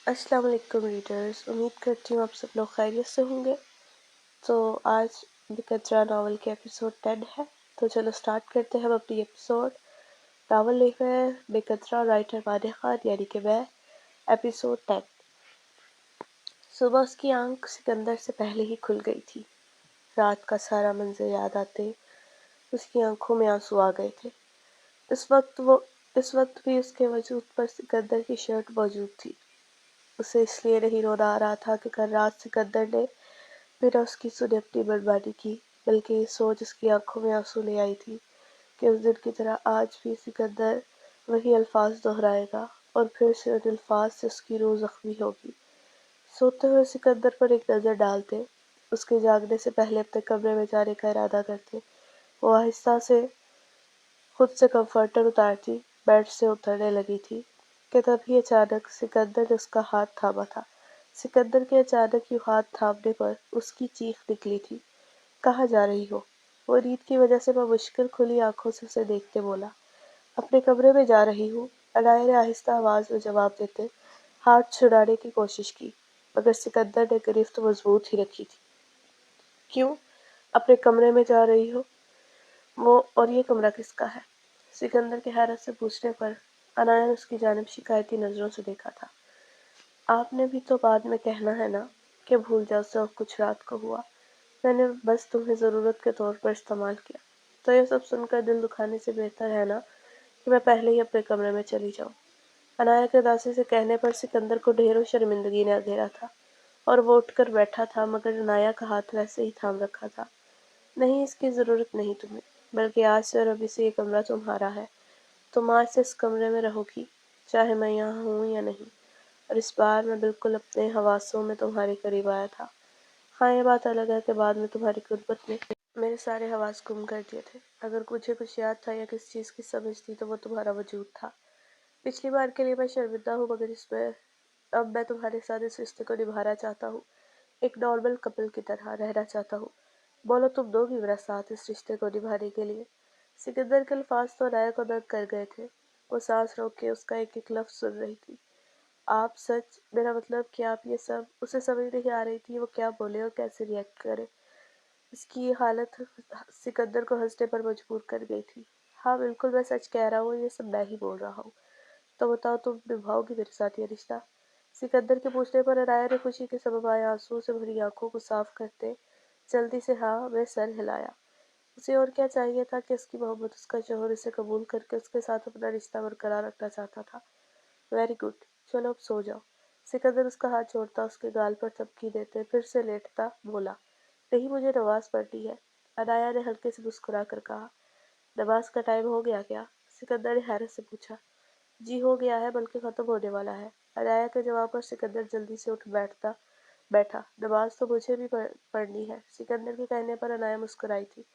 अस्सलाम वालेकुम रीडर्स। उम्मीद करती हूँ आप सब लोग खैरियत से होंगे। तो आज बेकदरा नावल के एपिसोड 10 है। तो चलो स्टार्ट करते हैं हम अपनी एपिसोड। नावल लिख रहे हैं बेकदरा, राइटर मानिया खान यानी कि मैं। एपिसोड 10। सुबह उसकी आंख सिकंदर से पहले ही खुल गई थी। रात का सारा मंजर याद आते उसकी आंखों में आंसू आ गए थे। इस वक्त भी उसके वजूद पर सिकंदर की शर्ट मौजूद थी। उसे इसलिए नहीं रोना आ रहा था कि कल रात सिकंदर ने बिना उसकी सुने अपनी मनमानी की, बल्कि ये सोच उसकी आंखों में आंसू ले आई थी कि उस दिन की तरह आज भी सिकंदर वही अल्फाज दोहराएगा और फिर से उन अल्फाज से उसकी रूह जख्मी होगी। सोते हुए सिकंदर पर एक नज़र डालते, उसके जागने से पहले अपने कमरे में जाने का इरादा करते। वो आहिस्ता से खुद से कंफर्टर उतारती बेड से उतरने लगी थी कि तभी अचानक सिकंदर ने उसका हाथ थामा था। सिकंदर के अचानक यूं हाथ थामने पर उसकी चीख निकली थी। कहाँ जा रही हो? वो नींद की वजह से मुश्किल खुली आंखों से उसे देखते बोला। अपने कमरे में जा रही हूँ, अनाया ने आहिस्ता आवाज में जवाब देते हाथ छुड़ाने की कोशिश की, मगर सिकंदर ने गिरफ्त मजबूत ही रखी थी। क्यों अपने कमरे में जा रही हो? वो और ये कमरा किसका है? सिकंदर के हैरत से पूछने पर अनाया ने उसकी जानिब शिकायती नजरों से देखा था। आपने भी तो बाद में कहना है ना कि भूल जाओ सब कुछ रात को हुआ। मैंने बस तुम्हें जरूरत के तौर पर इस्तेमाल किया। तो ये सब सुनकर दिल दुखाने से बेहतर है ना कि मैं पहले ही अपने कमरे में चली जाऊं। अनाया के उदासी से कहने पर सिकंदर को ढेरों शर्मिंदगी ने घेरा था और वो उठकर बैठा था, मगर अनाया का हाथ वैसे ही थाम रखा था। नहीं, इसकी जरूरत नहीं तुम्हें, बल्कि आज से और अभी से ये कमरा तुम्हारा है। तुम आज से इस कमरे में रहोगी, चाहे मैं यहाँ हूँ या नहीं। और इस बार मैं बिल्कुल अपने हवासों में तुम्हारे करीब आया था। हाँ, ये बात अलग है कि बाद में तुम्हारी गुर्बत ने मेरे सारे हवास गुम कर दिए थे। अगर मुझे कुछ याद था या किस चीज़ की समझ थी तो वो तुम्हारा वजूद था। पिछली बार के लिए मैं शर्मिंदा हूँ, मगर इसमें अब मैं तुम्हारे साथ इस रिश्ते को निभाना चाहता हूँ। एक नॉर्मल कपल की तरह रहना चाहता हूँ। बोलो, तुम दोगी मेरा साथ इस रिश्ते को निभाने के लिए? सिकंदर के अल्फाज तो अनाया को दर्द कर गए थे। वो सांस रोक के उसका एक एक लफ्ज सुन रही थी। आप सच, मेरा मतलब कि आप ये सब? उसे समझ नहीं आ रही थी वो क्या बोले और कैसे रिएक्ट करे। इसकी ये हालत सिकंदर को हंसने पर मजबूर कर गई थी। हाँ बिल्कुल, मैं सच कह रहा हूँ, ये सब मैं ही बोल रहा हूँ। तो बताओ, तुम निभाओगी मेरे साथ ये रिश्ता? सिकंदर के पूछने पर अनाया ने खुशी के सबब आए आंसुओं से भरी आंखों को साफ करते जल्दी से हाँ में सर हिलाया। उसे और क्या चाहिए था कि उसकी मोहब्बत, उसका शोहर इसे कबूल करके उसके साथ अपना रिश्ता बरकरार रखना चाहता था। वेरी गुड, चलो अब सो जाओ। सिकंदर उसका हाथ छोड़ता, उसके गाल पर थपकी देते फिर से लेटता बोला, नहीं, मुझे नमाज पढ़नी है। अनाया ने हल्के से मुस्कुरा कर कहा। नमाज का टाइम हो गया क्या? सिकंदर ने हैरत से पूछा। जी हो गया है, बल्कि खत्म होने वाला है। अनाया के जवाब पर सिकंदर जल्दी से उठ बैठा। नमाज तो मुझे भी पढ़नी है। सिकंदर के कहने पर अनाया मुस्कुराई थी।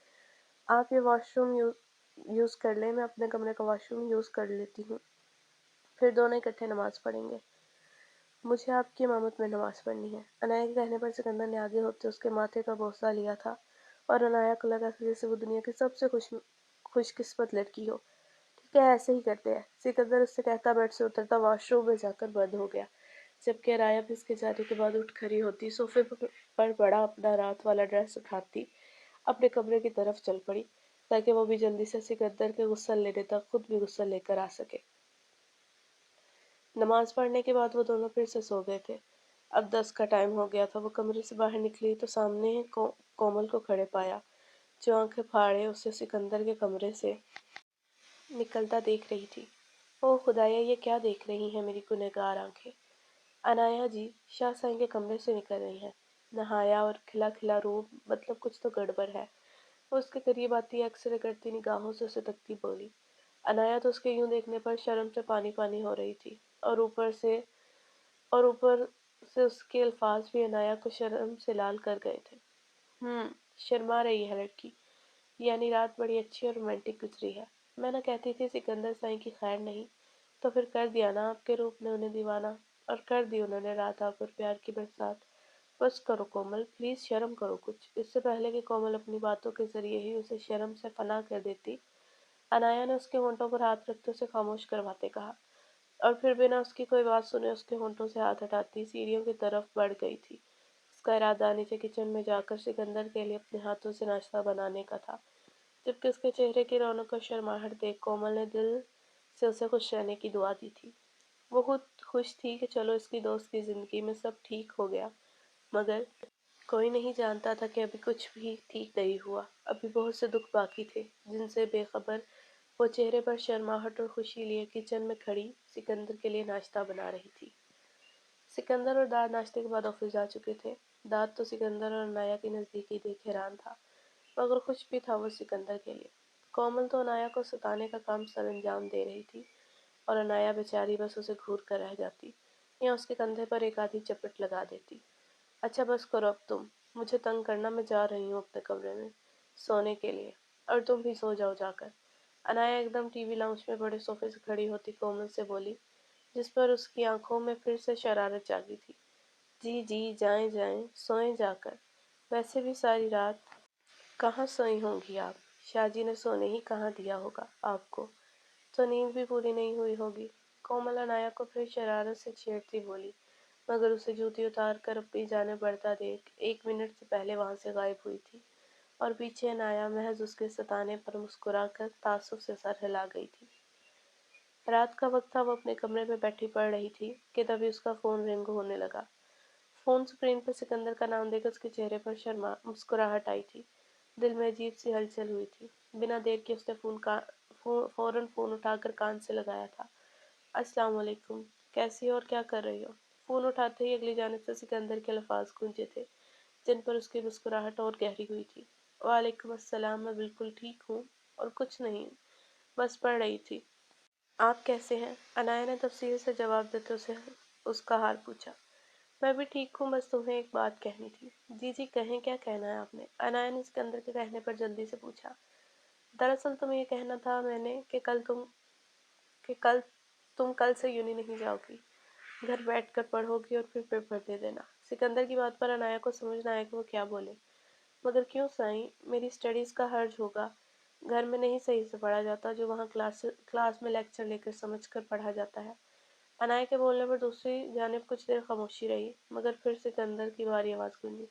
आप ये वॉशरूम यूज कर लें, मैं अपने कमरे का वॉशरूम यूज कर लेती हूँ, फिर दोनों इकट्ठे नमाज पढ़ेंगे। मुझे आपकी इमामत में नमाज पढ़नी है। अनाया के कहने पर सिकंदर ने आगे होते उसके माथे का बोसा लिया था और अनाया को लगा कि जैसे वो दुनिया की सबसे खुशकिस्मत लड़की हो। ठीक है, ऐसे ही करते हैं। सिकंदर उससे कहता बेड से उतरता वॉशरूम में जाकर बंद हो गया, जबकि अनाया भी उसके जाने के बाद उठ खड़ी होती, सोफे पर बड़ा अपना रात वाला ड्रेस उठाती अपने कमरे की तरफ चल पड़ी, ताकि वो भी जल्दी से सिकंदर के गुस्सा लेने तक खुद भी गुस्सा लेकर आ सके। नमाज पढ़ने के बाद वो दोनों फिर से सो गए थे। अब 10 का टाइम हो गया था। वो कमरे से बाहर निकली तो सामने कोमल को खड़े पाया, जो आंखें फाड़े उसे सिकंदर के कमरे से निकलता देख रही थी। ओह खुदाया, ये क्या देख रही हैं मेरी गुनहगार आंखें? अनाया जी शाह साईं के कमरे से निकल रही हैं। नहाया और खिला खिला रूप, मतलब कुछ तो गड़बड़ है। वो उसके करीब आती एक्सरे करती निगाहों से उसे तकती बोली। अनाया तो उसके यूं देखने पर शर्म से पानी पानी हो रही थी, और ऊपर से उसके अल्फाज भी अनाया को शर्म से लाल कर गए थे। शर्मा रही है लड़की, यानी रात बड़ी अच्छी और रोमांटिक गुजरी है। मैं ना कहती थी सिकंदर साईं की खैर नहीं, तो फिर कर दिया ना आपके रूप ने उन्हें दीवाना, और कर दी उन्होंने राधा पर प्यार की बरसात। बस करो कोमल, प्लीज शर्म करो कुछ। इससे पहले कि कोमल अपनी बातों के जरिए ही उसे शर्म से फना कर देती, अनाया ने उसके होंठों पर हाथ रखते उसे खामोश करवाते कहा, और फिर बिना उसकी कोई बात सुने उसके होंठों से हाथ हटाती सीढ़ियों की तरफ बढ़ गई थी। उसका इरादा नीचे किचन में जाकर सिकंदर के लिए अपने हाथों से नाश्ता बनाने का था, जबकि उसके चेहरे की रौनक और शर्माहट देख कोमल ने दिल से उसे खुश रहने की दुआ दी थी। वो खुद खुश थी कि चलो इसकी दोस्त की जिंदगी में सब ठीक हो गया, मगर कोई नहीं जानता था कि अभी कुछ भी ठीक नहीं हुआ। अभी बहुत से दुख बाकी थे, जिनसे बेखबर वो चेहरे पर शर्माहट और खुशी लिए किचन में खड़ी सिकंदर के लिए नाश्ता बना रही थी। सिकंदर और दाद नाश्ते के बाद ऑफिस जा चुके थे। दाद तो सिकंदर और अनाया की नजदीकी देख हैरान था, मगर खुश भी था वो सिकंदर के लिए। कोमल तो अनाया को सताने का काम सरंजाम दे रही थी, और अनाया बेचारी बस उसे घूर कर रह जाती या उसके कंधे पर एक आधी चपट लगा देती। अच्छा बस करो अब तुम, मुझे तंग करना, मैं जा रही हूँ अपने कमरे में सोने के लिए, और तुम भी सो जाओ जाकर। अनाया एकदम टीवी लाउंज में बड़े सोफे से खड़ी होती कोमल से बोली, जिस पर उसकी आंखों में फिर से शरारत जागी थी। जी जी, जाएं जाएं, सोएं जाकर। वैसे भी सारी रात कहाँ सोई होंगी आप? शाहजी ने सोने ही कहाँ दिया होगा आपको, तो नींद भी पूरी नहीं हुई होगी। कोमल अनाया को फिर शरारत से छेड़ती बोली, मगर उसे जूती उतार कर अपनी जाने बढ़ता देख 1 मिनट से पहले वहां से गायब हुई थी, और पीछे अनाया महज उसके सताने पर मुस्कुराकर तासुब से सर हिला गई थी। रात का वक्त था, वो अपने कमरे में बैठी पढ़ रही थी कि तभी उसका फोन रिंग होने लगा। फोन स्क्रीन पर सिकंदर का नाम देखकर उसके चेहरे पर शर्मा मुस्कुराहट आई थी। दिल में अजीब सी हलचल हुई थी। बिना देर के उसने फौरन फोन उठाकर कान से लगाया था। अस्सलाम वालेकुम, कैसी हो और क्या कर रही हो? फोन उठाते ही अगली जानिब से सिकंदर के अल्फाज गूंजे थे, जिन पर उसकी मुस्कुराहट और गहरी हुई थी। वालेकुम अस्सलाम, मैं बिल्कुल ठीक हूँ और कुछ नहीं, बस पढ़ रही थी। आप कैसे हैं? अनाया ने तफसील से जवाब देते उसे उसका हाल पूछा। मैं भी ठीक हूँ, बस तुम्हें एक बात कहनी थी। जी जी कहें, क्या कहना है आपने? अनाया ने सिकंदर के कहने पर जल्दी से पूछा। दरअसल तुम्हें ये कहना था मैंने कि तुम कल से यूनी नहीं जाओगी, घर बैठकर पढ़ोगी और फिर पेपर दे देना। सिकंदर की बात पर अनाया को समझ ना आया कि वो क्या बोले। मगर क्यों साईं, मेरी स्टडीज का हर्ज होगा। घर में नहीं सही से पढ़ा जाता जो वहाँ क्लास में लेक्चर लेकर समझ कर पढ़ा जाता है। अनाया के बोलने पर दूसरी जानिब कुछ देर खामोशी रही, मगर फिर सिकंदर की भारी आवाज गूंजी।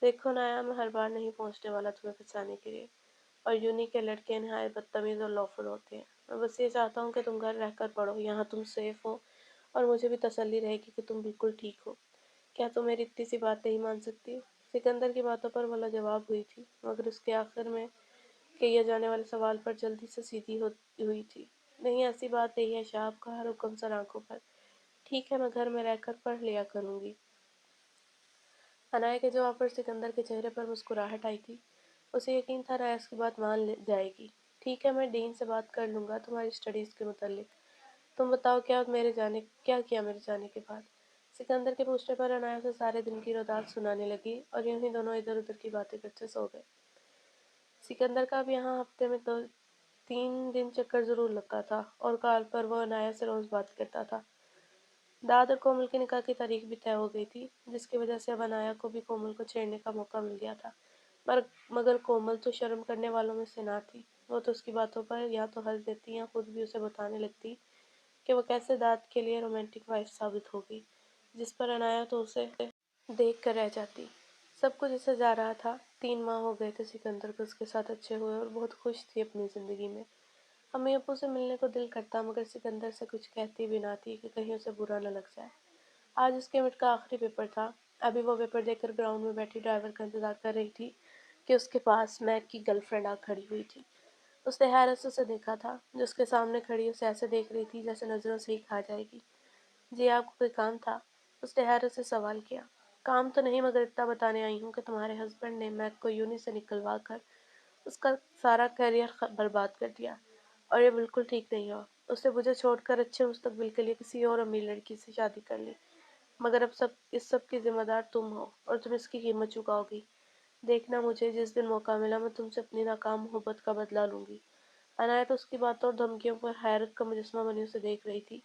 देखो नाया, मैं हर बार नहीं पहुंचने वाला तुम्हें फंसाने के लिए, और यूनी के लड़के नहायत बदतमीज और लौफर होते हैं। मैं बस ये चाहता हूँ कि तुम घर रहकर पढ़ो, यहाँ तुम सेफ हो और मुझे भी तसल्ली रहेगी कि तुम बिल्कुल ठीक हो। क्या तुम मेरी इतनी सी बात नहीं मान सकती? सिकंदर की बातों पर भला जवाब हुई थी, मगर उसके आखिर में किए जाने वाले सवाल पर जल्दी से सीधी हुई थी। नहीं, ऐसी बात नहीं है शाह, आपका हर हुक्म सर आंखों पर। ठीक है, मैं घर में रहकर पढ़ लिया करूंगी। अनाया के जवाब पर सिकंदर के चेहरे पर मुस्कुराहट आई थी। उसे यकीन था राया उसकी बात जाएगी। ठीक है, मैं डीन से बात कर लूंगा तुम्हारी स्टडीज के मुतालिक। तुम बताओ, क्या किया मेरे जाने के बाद? सिकंदर के पूछने पर अनाया उसे सारे दिन की रौदात सुनाने लगी, और यूं ही दोनों इधर उधर की बातें करते सो गए। सिकंदर का अब यहाँ हफ्ते में 3 दिन चक्कर जरूर लगता था, और कॉल पर वो अनाया से रोज बात करता था। दाद और कोमल की निकाह की तारीख भी तय हो गई थी, जिसकी वजह से अब अनाया को भी कोमल को छेड़ने का मौका मिल गया था। मगर कोमल तो शर्म करने वालों में से ना थी। वो तो उसकी बातों पर या तो हंस देती या खुद भी उसे बताने लगती कि वो कैसे दाद के लिए रोमांटिक वाइफ साबित होगी, जिस पर अनाया तो उसे देख कर रह जाती। सब कुछ ऐसे जा रहा था। 3 माह हो गए थे सिकंदर को उसके साथ अच्छे हुए, और बहुत खुश थी अपनी जिंदगी में। अम्मी अब्बू से मिलने को दिल करता, मगर सिकंदर से कुछ कहती भी ना थी कि कहीं उसे बुरा न लग जाए। आज उसके मिड का आखिरी पेपर था। अभी वो पेपर देकर ग्राउंड में बैठी ड्राइवर का इंतजार कर रही थी कि उसके पास मैक की गर्लफ्रेंड आ खड़ी हुई थी। उसने हैरत से उसे देखा था, जो उसके सामने खड़ी उसे ऐसे देख रही थी जैसे नजरों से ही खा जाएगी। जी, आपको कोई काम था? उसने हैरत से सवाल किया। काम तो नहीं, मगर इतना बताने आई हूँ कि तुम्हारे हस्बैंड ने मैक को यूनी से निकलवा कर उसका सारा करियर बर्बाद कर दिया, और ये बिल्कुल ठीक नहीं हुआ। उसने मुझे छोड़कर अच्छे मुस्तकबिल के लिए किसी और अमीर लड़की से शादी कर ली, मगर अब इस सब की जिम्मेदार तुम हो, और तुम इसकी कीमत चुकाओगी। देखना, मुझे जिस दिन मौका मिला मैं तुमसे अपनी नाकाम मोहब्बत का बदला लूंगी। अनायत उसकी बातों और धमकियों पर हैरत का मुजस्मा बनी उसे देख रही थी,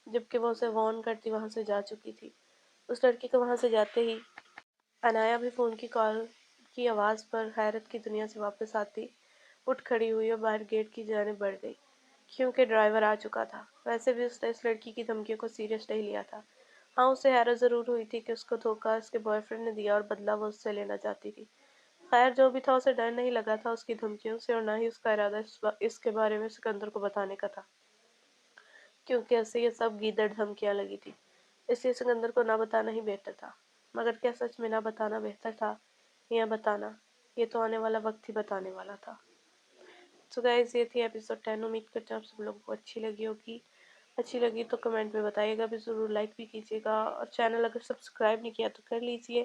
जबकि वो उसे वार्न करती वहां से जा चुकी थी। उस लड़की को वहां से जाते ही अनाया भी फोन की कॉल की आवाज पर हैरत की दुनिया से वापस आती उठ खड़ी हुई और बाहर गेट की जाने बढ़ गई। کیونکہ ڈرائیور آ چکا تھا۔ ویسے بھی اس نے اس لڑکی کی دھمکیوں کو سیریس نہیں لیا تھا۔ ہاں، اسے حیرت ضرور ہوئی تھی کہ اس کو دھوکہ اس کے بوائے فرینڈ نے دیا اور بدلہ وہ اس سے لینا چاہتی تھی۔ خیر جو بھی تھا، اسے ڈر نہیں لگا تھا اس کی دھمکیوں سے، اور نہ ہی اس کا ارادہ اس کے بارے میں سکندر کو بتانے کا تھا، کیونکہ اسے یہ سب گیدڑ دھمکیاں لگی تھی۔ اس لیے سکندر کو نہ بتانا ہی بہتر تھا۔ مگر کیا سچ میں نہ بتانا بہتر تھا یا بتانا؟ یہ تو آنے والا وقت ہی بتانے والا تھا۔ سو گائز، یہ تھی ایپیسوڈ 10۔ امید کرتے ہیں آپ سب لوگوں کو اچھی لگی ہوگی۔ اچھی لگی تو کمنٹ میں بتائیے گا بھی ضرور، لائک بھی کیجیے گا، اور چینل اگر سبسکرائب نہیں کیا تو کر لیجیے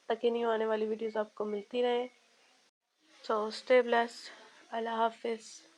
تاکہ نیو آنے والی ویڈیوز آپ کو ملتی رہیں۔ تو اسٹے بلیسڈ۔ اللہ حافظ۔